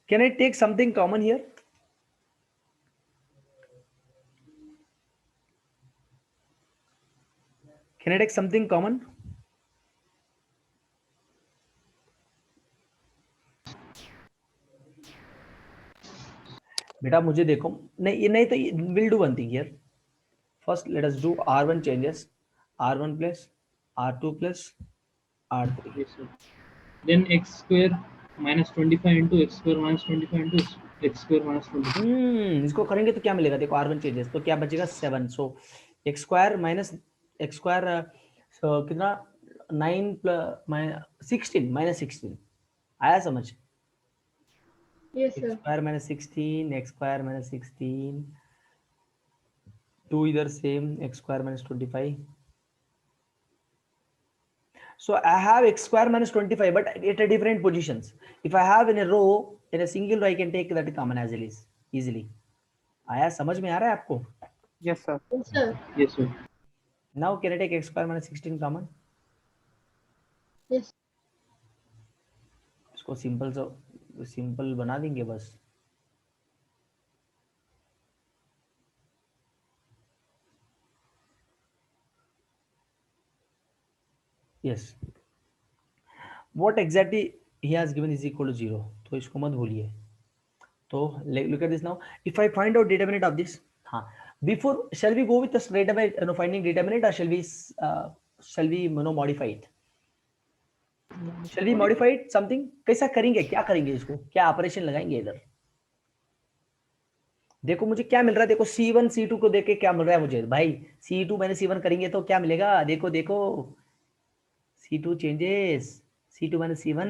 Can I take something common here? Can I take something common? बेटा मुझे देखो, नहीं तो we'll do one thing here. First let us do R1 changes, R1 plus R2 plus R3. Yes, sir. Then x square minus 25 into x square minus 25 into x square minus 25. इसको करेंगे तो क्या मिलेगा? देखो R1 changes तो क्या बचेगा 7. सो x square minus x square कितना 9 plus 16 minus 16. आया समझ? Yes, x sir. square minus 16, x square minus 16, 2 इधर same, x square minus 25. So I have x square minus 25, but at a different positions. If I have in a row, in a single row, I can take that common as it is easily. आया समझ में आ रहा है आपको? Yes, sir. Yes, sir. Yes, sir. Now can I take x square minus 16 common? Yes. इसको simple बना देंगे बस. Yes. What exactly he has given is equal to 0. तो इसको मत भूलिए. तो look at this now. If I find out determinant of this, हाँ. Before, shall we go with the straight away finding determinant, or shall we modify it? Shall we modify it something? कैसा करेंगे? क्या करेंगे इसको? क्या operation लगाएंगे इधर? देखो मुझे क्या मिल रहा है. देखो C1 C2 को देख के क्या मिल रहा है मुझे भाई. C2 मैंने C1 करेंगे तो क्या मिलेगा? देखो C2 changes, C2 minus C1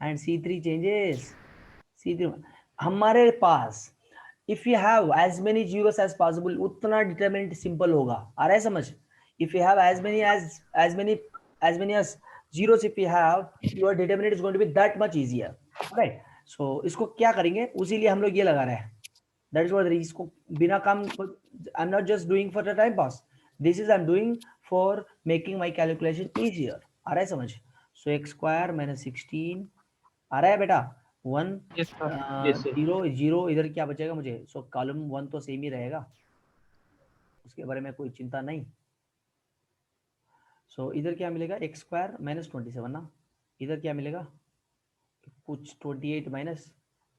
and C3 changes, C3. हमारे पास if you have as many zeros as possible उतना determinant simple होगा. आ रहा है समझ? If you have as many as zeros, if you have, your determinant is going to be that much easier, right? So इसको क्या करेंगे? उसी लिए हम लोग ये लगा रहे हैं. That is what इसको बिना काम, I'm not just doing for the time pass. This is I'm doing for making my calculation easier. आ रहा है समझ? So x square minus 16 आ रहा है बेटा? 1 Yes, sir. Yes, sir. 0 इधर क्या बचेगा मुझे? So कॉलम 1 तो सेम ही रहेगा, उसके बारे में कोई चिंता नहीं. So इधर क्या मिलेगा? x square minus 27 ना. इधर क्या मिलेगा? कुछ 28 minus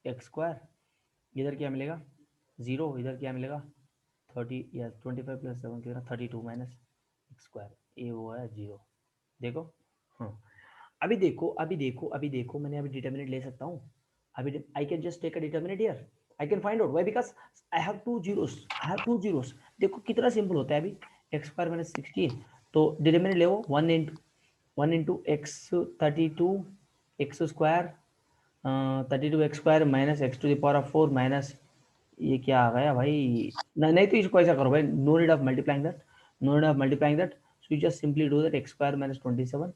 x square. इधर क्या मिलेगा? 0. इधर क्या मिलेगा? 30 या 25 plus 7 कितना? 32 minus x square. ये वो है 0. देखो हाँ. अभी देखो मैंने अभी डिटरमिनेंट ले सकता हूँ. अभी I can just take a determinant here. I can find out why, because I have two zeros. देखो कितना सिंपल होता है अभी. x square minus 16 तो डिटरमिनेंट ले वो 1 into x 32 x square 32 x square minus x to the power of 4 minus ये क्या आ गया भाई? नहीं तो इसको ऐसा करो भाई. No need of multiplying that. So you just simply do that x square minus 27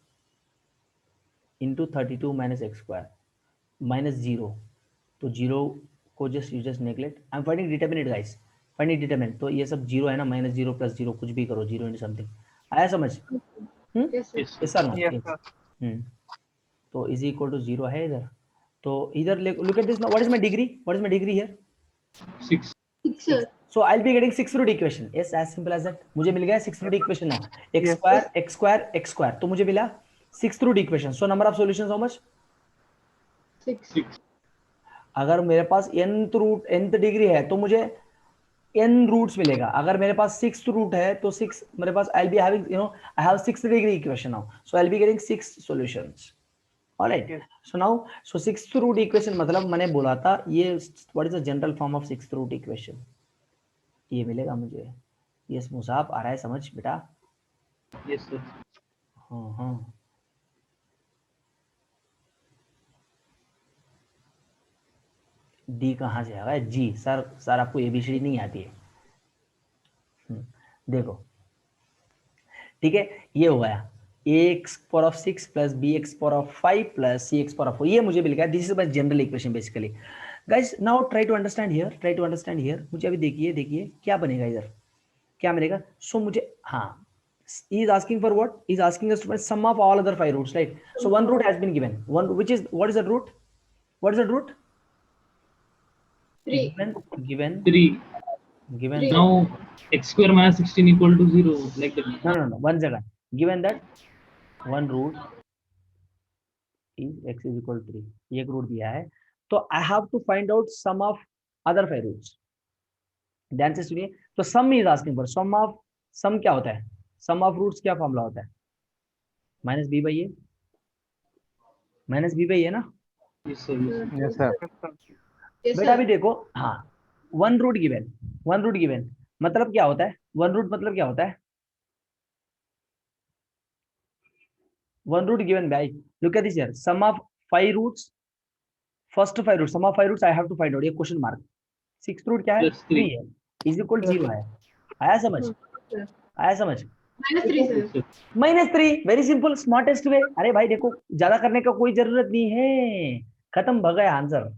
into 32 minus x square minus 0. तो 0 को you just neglect. I'm finding determinant guys. Finding determinant. तो ये सब 0 है ना. minus 0 plus 0 कुछ भी करो. 0 into something. आया समझ? Yes, sir. Yes or no? Yes, sir. तो is equal to 0 है इधर. तो इधर look at this now. What is my degree here? 6. 6, sir. So I'll be getting 6th root equation. Yes, as simple as that. मुझे मिल गया 6th root equation now. x Yes, square. तो मुझे मिला 6th root equation. So number of solutions how much? 6. अगर मेरे पास nth degree है तो मुझे n रूट्स मिलेगा. अगर मेरे पास 6th रूट है तो 6 मेरे पास I'll be having I have 6th degree equation now. So I'll be getting 6 solutions. Alright. Yes. So now 6th root equation मतलब मैंने बोला था ये what is the general form of 6th root equation? ये मिलेगा मुझे. यस मुसाफ आ रहा है समझ बेटा? Yes, sir. हाँ. डी कहाँ से आ गया? जी सर आपको एबीसीडी नहीं आती है. देखो ठीक है, ये हो गया ax power of 6 plus bx power of 5 plus cx power of 4. ये मुझे मिल गया. This is my general equation basically. Guys now try to understand here. मुझे अभी देखिए क्या बनेगा इधर. क्या मिलेगा? सो मुझे हाँ, he is asking for what? He is asking us to find sum of all other 5 roots, right? So one root has been given. What is the root? What is the root? 3. Given. 3. Given. Now x square minus 16 equal to 0, like that. No. 1 second. Given that one root is x is equal to 3. ये एक root दिया है तो I have to find out sum of other 5 roots. ध्यान से सुनिए. तो sum is asking for sum क्या होता है? Sum of roots क्या फॉर्मूला होता है? माइनस बी बाई ए ना. Yes, sir. Yes, sir. Yes, बेटा अभी sir. देखो हाँ, वन रूट गिवन मतलब क्या होता है? वन रूट मतलब क्या होता है? One root given by, look at this here, sum of 5 roots, first 5 roots, sum of 5 roots I have to find out. ये क्वेश्चन मार्क. 6th रूट क्या है? Plus 3. 3 है. इज इक्वल 0 है. आया समझ? -3 sir. -3 very simple smartest way. अरे भाई देखो ज्यादा करने का कोई जरूरत नहीं है, खत्म भग गया आंसर।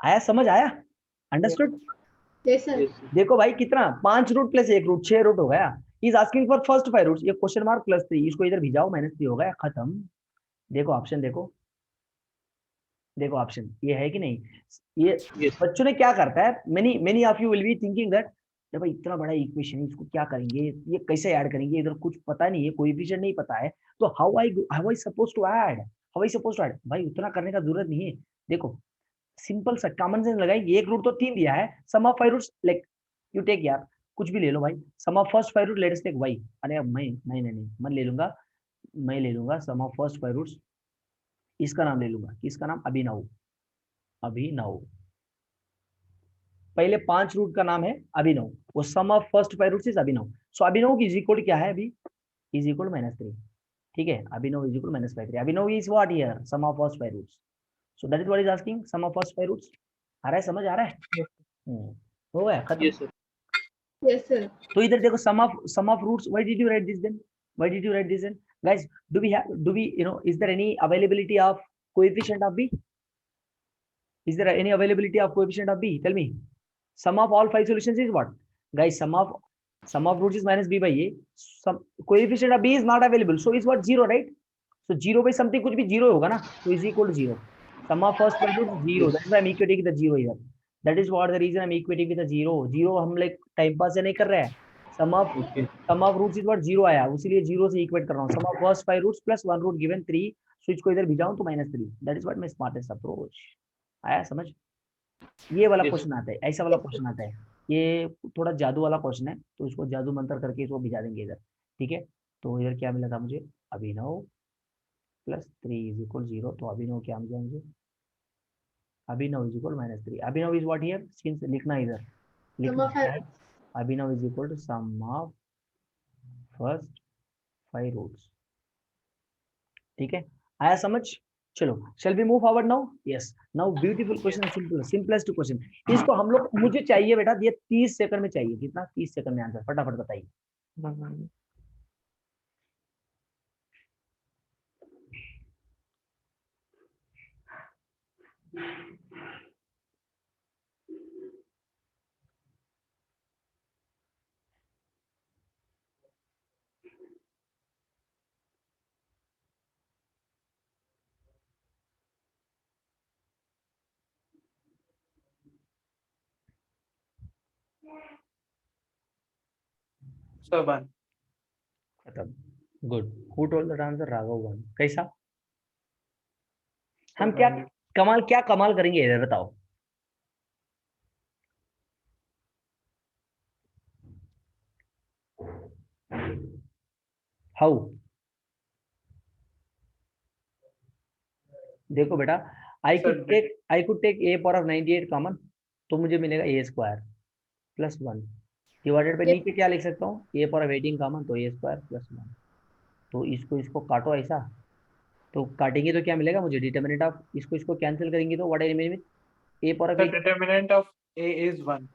आया समझ आया, understood? Yes sir. Yes, sir. देखो भाई कितना 5 रूट प्लस 1 रूट 6 रूट हो गया। Is asking for first 5 roots, ये क्वेश्चन मार्क +3 इसको इधर भिजाओ -3 हो गया खत्म। देखो ऑप्शन देखो, देखो ऑप्शन ये है कि नहीं। ये Yes. बच्चों ने क्या करता है, many many of you will be thinking that भाई इतना बड़ा इक्वेशन है इसको क्या करेंगे, ये कैसे ऐड करेंगे, इधर कुछ पता नहीं है, कोएफिशिएंट नहीं पता है, तो how I suppose to add, how I suppose to add. भाई उतना करने का जरूरत नहीं है। देखो सिंपल सा कॉमन सेंस लगाएंगे, एक रूट तो 3 दिया है, sum of 5 roots like you take यार कुछ भी ले लो भाई, sum of first 5 root let us take y। अरे अब मैं नहीं मैं ले लूंगा सम ऑफ फर्स्ट 5 रूट्स, इसका नाम ले लूंगा, किसका नाम, अभिनव। अभिनव पहले 5 रूट का नाम है अभिनव, वो सम ऑफ फर्स्ट 5 रूट्स इज अभिनव। सो अभिनव की इज इक्वल क्या है अभी, इज इक्वल -3। ठीक है, Abhinav is equal -3। Abhinav is what here, sum of first 5 roots. So that is what is asking, sum of first 5 roots. आ रहा है, समझ आ रहा है? हो गया खत्म। Yes, sir. Yes sir. तो इधर देखो sum of roots, why did you write this then, why did you write this then guys? Do we you know is there any availability of coefficient of b? Is there any availability of coefficient of b? Tell me. Sum of all 5 solutions is what? Guys, sum of roots is -b by a. Some coefficient of b is not available. So is what? 0, right? So 0 by something कुछ भी 0 होगा ना, so is equal to 0. Sum of first 5 roots 0. That is why I'm equating with the 0 here. That is what the reason I'm equating with the 0. 0 हम like time pass से नहीं कर रहे हैं. Sum of roots is what? 0 आया, उसीलिए 0 से equate कर रहा हूँ. Sum of first 5 roots plus 1 root given 3. So इसको इधर भिजाऊं तो -3. That is what my smartest approach. आया समझ? ये वाला Yes. क्वेश्चन आता है, ऐसा वाला क्वेश्चन आता है, ये थोड़ा जादू वाला क्वेश्चन है, तो इसको जादू मंत्र करके इसको भिजा देंगे इधर। ठीक है, तो इधर क्या मिला था मुझे, अभिनव +3 इज इक्वल 0। तो अभिनव क्या मिला मुझे, Abhinav is equal -3। Abhinav is what here, since लिखना इधर, Sum of लिखना Abhinav is equal to sum of first 5 roots. ठीक है, आया समझ? चलो shall we move forward now? Yes, now beautiful question, simplest question। इसको हम लोग, मुझे चाहिए बेटा ये 30 सेकंड में चाहिए, कितना, 30 सेकंड में आंसर, फटाफट बताइए। Sir, 1. खत्म, good. Who told that answer, Raghav 1। कैसा, हम क्या कमाल करेंगे इधर बताओ। हाउ, देखो बेटा, I could take a power of 98 common, तो मुझे मिलेगा a² + 1 डिवाइडेड बाय, नीचे क्या लिख सकता हूँ, a पावर ऑफ 18 कॉमन, तो a² + 1। तो इसको काटो ऐसा, तो काटेंगे तो क्या मिलेगा मुझे, डिटरमिनेंट ऑफ, इसको कैंसिल करेंगे तो what I remain with a power The of 8। determinant of A is 1.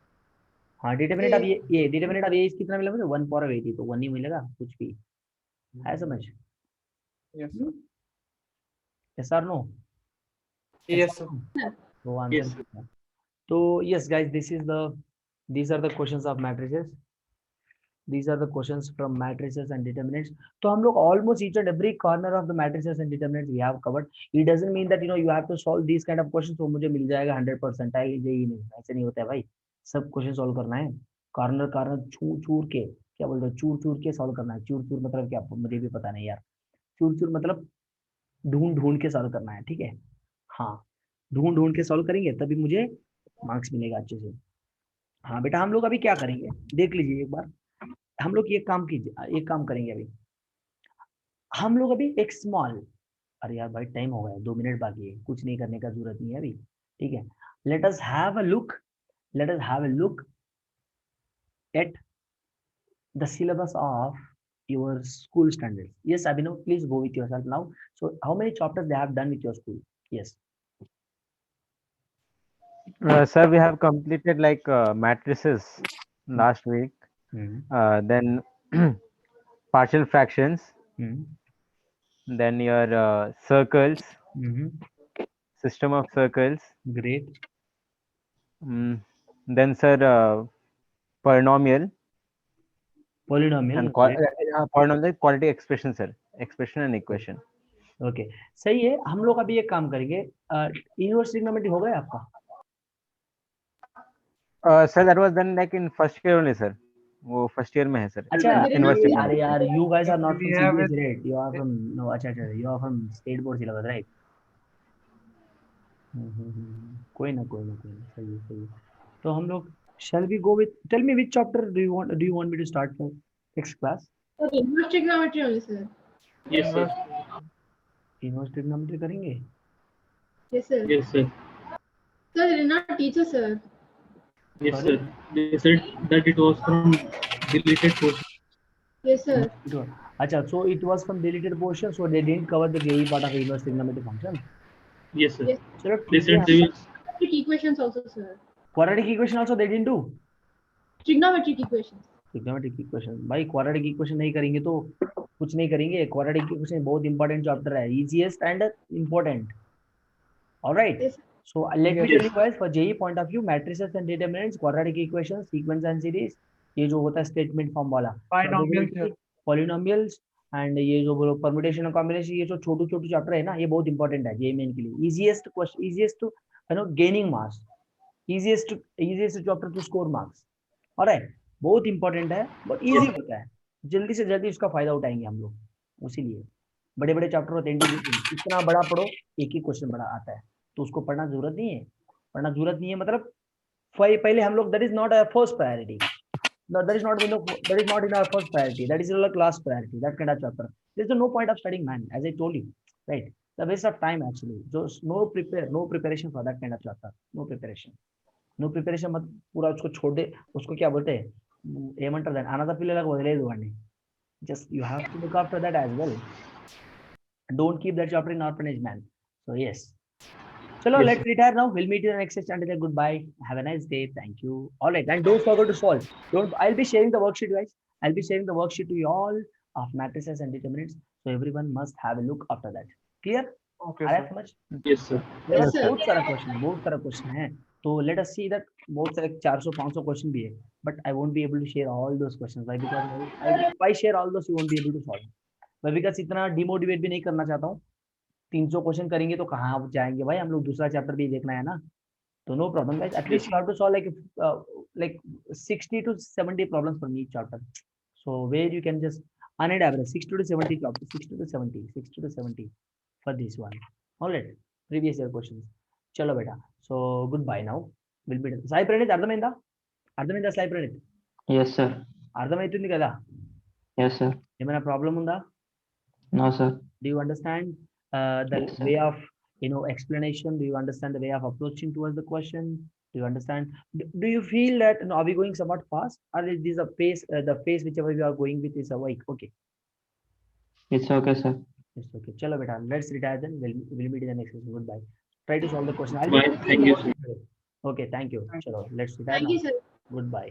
हाँ, डिटरमिनेंट ऑफ a कितना मिला मुझे, 1 पावर ऑफ 80, तो 1 ही मिलेगा, कुछ भी है समझ? Yes, sir. यस और नो? Yes, sir. वो Yes, आंसर। तो yes guys, these are the questions of matrices, these are the questions from matrices and determinants। तो हम लोग almost each and every corner of the matrices and determinants we have covered। It doesn't mean that you have to solve these kind of questions तो मुझे मिल जाएगा 100%, यही नहीं, ऐसे नहीं होता है भाई। सब क्वेश्चन सॉल्व करना है, कॉर्नर चूर के, क्या बोलते हैं, चूर के सॉल्व करना है। चूर मतलब क्या, मुझे भी पता नहीं यार। चूर मतलब ढूंढ के सॉल्व करना है, ठीक है। हाँ, ढूंढ के सॉल्व करेंगे तभी मुझे मार्क्स मिलेगा अच्छे से। हाँ बेटा, हम लोग अभी क्या करेंगे देख लीजिए एक बार, हम लोग एक काम करेंगे अभी। हम लोग अभी एक स्मॉल, अरे यार भाई टाइम हो गया, 2 मिनट बाकी है, कुछ नहीं करने का जरूरत नहीं है अभी, ठीक है। Let us have a look at the syllabus of your school standards। Yes, Abhinav, please go with yourself now। So how many chapters they have done with your school? Yes, Sir, we have completed like matrices last week. then partial fractions, Hmm. then your circles, Hmm. system of circles, Great. then sir polynomial Polynomial. and Great. polynomial quality expression, sir, expression and equation. Okay, सही है। हम लोग अभी एक काम करेंगे, inverse trigonometry हो गया आपका? Sir that was done like in first year only sir, वो फर्स्ट ईयर में है सर। अच्छा, Inverse अरे trigonometry. यार, you guys are not We from have CBSE, right? You are from, no, अच्छा, you are from state board syllabus, right? कोई ना, सही है, सही है। तो हम लोग shall we go with, tell me which chapter do you want me to start for next class? So inverse trigonometry only, sir. Yes, sir. Inverse trigonometry करेंगे? Yes, sir. Yes, sir. Sir, they did not teach us, sir. Yes, Sorry? sir. They said that it was from deleted portion. Yes, sir. अच्छा, so it was from deleted portion, so they didn't cover the JEE part of inverse trigonometry function. Yes, sir. Yes. चलो They ठीक है। said they will. Quadratic equations also, sir. Quadratic equation also they didn't do. Trigonometric equations. Trigonometric equation, भाई quadratic equation नहीं करेंगे तो कुछ नहीं करेंगे। क्वाड्रेटिक इक्वेशन बहुत इंपॉर्टेंट चैप्टर है, easiest and important. Alright, Yes. so let me Yes. tell you guys, for JEE point of view, matrices and determinants, quadratic equations, sequence and series, ये जो होता है स्टेटमेंट फॉर्म वाला, Binomials, probability, polynomials and ये जो बोलो permutation और combination, ये जो छोटे छोटे चैप्टर है ना, ये बहुत इंपॉर्टेंट है JEE मेन के लिए। Easiest question, easiest to you know gaining marks, easiest chapter to score marks. Alright, बहुत इंपॉर्टेंट है, बहुत इजी होता है, जल्दी से जल्दी उसका फायदा उठाएंगे हम लोग। उसीलिए बड़े बड़े चैप्टर होते हैं, इतना बड़ा पढ़ो, एक ही क्वेश्चन बड़ा आता है, तो उसको पढ़ना जरूरत नहीं है। पढ़ना जरूरत नहीं है मतलब पहले हम लोग, that is not our first priority, that is not in our first priority, that is our last priority, that kind of chapter. There's no point of studying, man, as I told you, right? The waste of time actually, just no preparation for that kind of chapter, no preparation मत पूरा उसको छोड़ दे, उसको क्या बोलते हैं, ఏమంటారు దాన్ని, అనాథ పిల్లలకు వదిలేదు వాడిని, just you have to look after that as well, don't keep that chapter in orphanage, man. So yes, chalo, Yes, let's retire now. We'll meet you in the next session. Until then, goodbye, have a nice day, thank you. All right, and don't forget to solve. I'll be sharing the worksheet, guys. I'll be sharing the worksheet to you all of matrices and determinants, so everyone must have a look after that. Clear? Okay, आया sir. समझ? Yes, sir. There Yes, are sir. बहुत सारा question है, तो let us see that बहुत सारे 400-500 question भी है, but I won't be able to share all those questions. Why? Because if I share all those, you won't be able to solve. Why? Because इतना demotivate भी नहीं करना चाहता हूँ। 300 क्वेश्चन करेंगे तो कहाँ जाएंगे भाई, हम लोग दूसरा चैप्टर भी देखना है ना, तो no problem guys, at least you have to solve like 60 to 70 problems from each chapter, so where you can just on an average 60 to 70 chapters, 60 to 70 for this one. All right, previous year questions. Chalo beta, so goodbye now, we'll be done. Sai Pranit, అర్థమైందా Sai Praneeth? Yes, sir. అర్థమవుతుంది కదా? Yes, sir. ఏమైనా problem ఉందా? No, sir. Do you understand the Yes, sir. way of explanation? Do you understand the way of approaching towards the question? Do you understand? Do you feel that are we going somewhat fast, or is this a pace, the pace whichever we are going with is okay? It's okay, sir. It's okay. Chalo beta, let's retire then. We'll meet in the next session. Goodbye. Try to solve the question. Bye. Thank you, sir. Okay, thank you. Chalo, let's retire Thank now. you, sir. Goodbye.